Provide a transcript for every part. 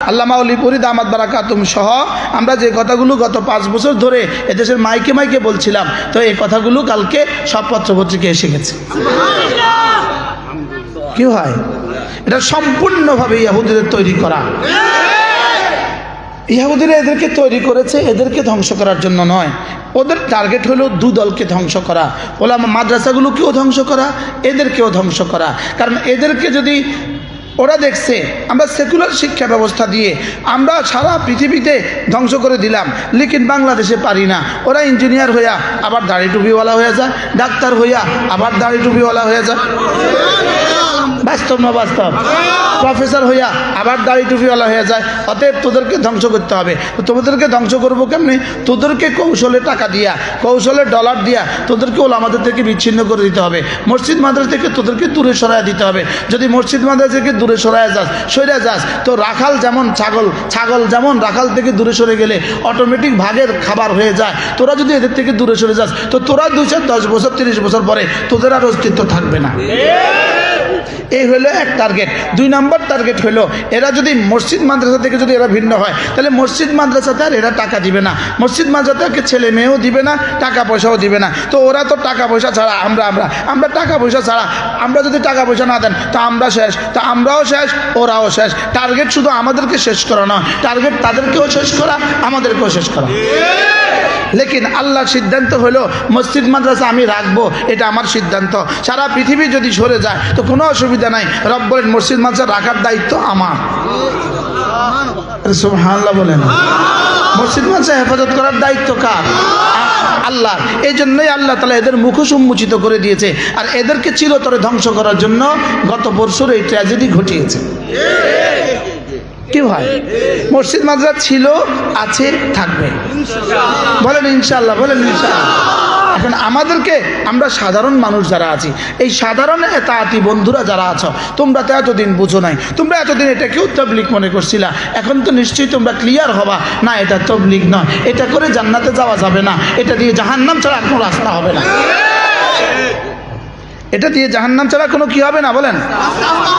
আল্লামা অলিপুরি দামাত বারাকাতুম সহ আমরা যে কথাগুলো গত 5 বছর ধরে এদেশের মাইকে মাইকে বলছিলাম, তো এই কথাগুলো কালকে সব পত্রপত্রিকায় এসে গেছে। কি হয়? এটা সম্পূর্ণভাবে ইহুদিদের তৈরি করা। ইহুদিরা এদেরকে তৈরি করেছে এদেরকে ধ্বংস করার জন্য নয়। ওদের টার্গেট হলো 2 দলকে ধ্বংস করা, ওলামা মাদ্রাসাগুলোকেও ধ্বংস করা, এদেরকেও ধ্বংস করা। কারণ এদেরকে যদি ওরা দেখছে আমরা সেকুলার শিক্ষা ব্যবস্থা দিয়ে আমরা সারা পৃথিবীতে ধ্বংস করে দিলাম, লেকিন বাংলাদেশে পারি না। ওরা ইঞ্জিনিয়ার হইয়া আবার দাড়ি টুপিওয়ালা হয়ে যায়, ডাক্তার হইয়া আবার দাড়ি টুপিওয়ালা হয়ে যায়। বাস্তব না বাস্তব? প্রফেসর হইয়া আবার দাড়ি টুপিওয়ালা হয়ে যায়। অতএব তোদেরকে ধ্বংস করতে হবে। তো তোদেরকে ধ্বংস করবো কেমনি? তোদেরকে কৌশলে টাকা দিয়া, কৌশলে ডলার দিয়া তোদেরকে ওলামাদের থেকে বিচ্ছিন্ন করে দিতে হবে। মসজিদ মাদ্রাসা থেকে তোদেরকে দূরে সরাই দিতে হবে। যদি মসজিদ মাদ্রাসা থেকে দূরে সরে যাস তো রাখাল যেমন ছাগল যেমন রাখাল থেকে দূরে সরে গেলে অটোমেটিক ভাগের খাবার হয়ে যায়, তোরা যদি এদের থেকে দূরে সরে যাস তো তোরা 2-10 বছর 30 বছর পরে তোদের আর অস্তিত্ব থাকবে না। এই হলো এক টার্গেট। 2 নম্বর টার্গেট হলো এরা যদি মসজিদ মাদ্রাসা থেকে যদি এরা ভিন্ন হয় তাহলে মসজিদ মাদ্রাসাতে আর এরা টাকা দিবে না, মসজিদ মাদ্রাসাকে ছেলে মেয়েও দিবে না, টাকা পয়সাও দিবে না। তো ওরা তো টাকা পয়সা ছাড়া আমরা টাকা পয়সা ছাড়া আমরা যদি টাকা পয়সা না দেন তা আমরা শেষ, তা আমরাও শেষ, ওরাও শেষ। টার্গেট শুধু আমাদেরকে শেষ করা নয়, টার্গেট তাদেরকেও শেষ করা, আমাদেরকেও শেষ করা। লেকিন আল্লাহর সিদ্ধান্ত হলো মসজিদ মাদ্রাসা আমি রাখবো, এটা আমার সিদ্ধান্ত। সারা পৃথিবী যদি সরে যায় তো কোনো অসুবিধা নাই, রব বলেন মসজিদ মাদ্রাসা রাখার দায়িত্ব আমার। সুবহানাল্লাহ বলেন। মসজিদ মাদ্রাসা হেফাজত করার দায়িত্ব কার? আল্লাহ। এই জন্যই আল্লাহ তাআলা এদের মুখোশ উন্মোচিত করে দিয়েছে, আর এদেরকে চিরতরে ধ্বংস করার জন্য গত বছর এই ট্র্যাজেডি ঘটিয়েছে। কি ভাই? মসজিদ মাদ্রাসা ছিল, আছে, থাকবে। বলেন ইনশাআল্লাহ, বলেন ইনশাআল্লাহ। এখন আমাদেরকে, আমরা সাধারণ মানুষ যারা আছি, এই সাধারণ এতাআতি বন্ধুরা যারা আছো, তোমরা তো এতদিন বুঝো নাই, তোমরা এতদিন এটাকেও তাবলীগ মনে করছিলা। এখন তো নিশ্চয়ই তোমরা ক্লিয়ার হবা, না এটা তাবলীগ নয়, এটা করে জান্নাতে যাওয়া যাবে না, এটা দিয়ে জাহান্নাম ছাড়া কোনো রাস্তা হবে না। এটা দিয়ে জাহান্নাম ছাড়া কোনো কি হবে না? বলেন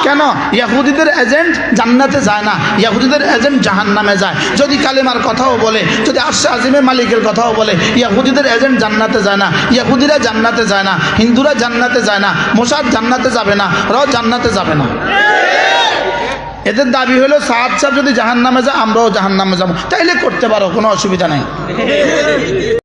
কেন? ইহুদিদের এজেন্ট জান্নাতে যায় না, ইহুদিদের এজেন্ট জাহান্নামে যায়। যদি কালেমার কথাও বলে, যদি আরশে আজিমের মালিকের কথাও বলে, ইহুদিদের এজেন্ট জান্নাতে যায় না। ইহুদিরা জান্নাতে যায় না, হিন্দুরা জান্নাতে যায় না, মোসাদ জান্নাতে যাবে না, রাও জান্নাতে যাবে না। এদের দাবি হলো সাদ সাহেব যদি জাহান্নামে যায় আমরাও জাহান্নামে যাবো। তাইলে করতে পারো, কোনো অসুবিধা নেই।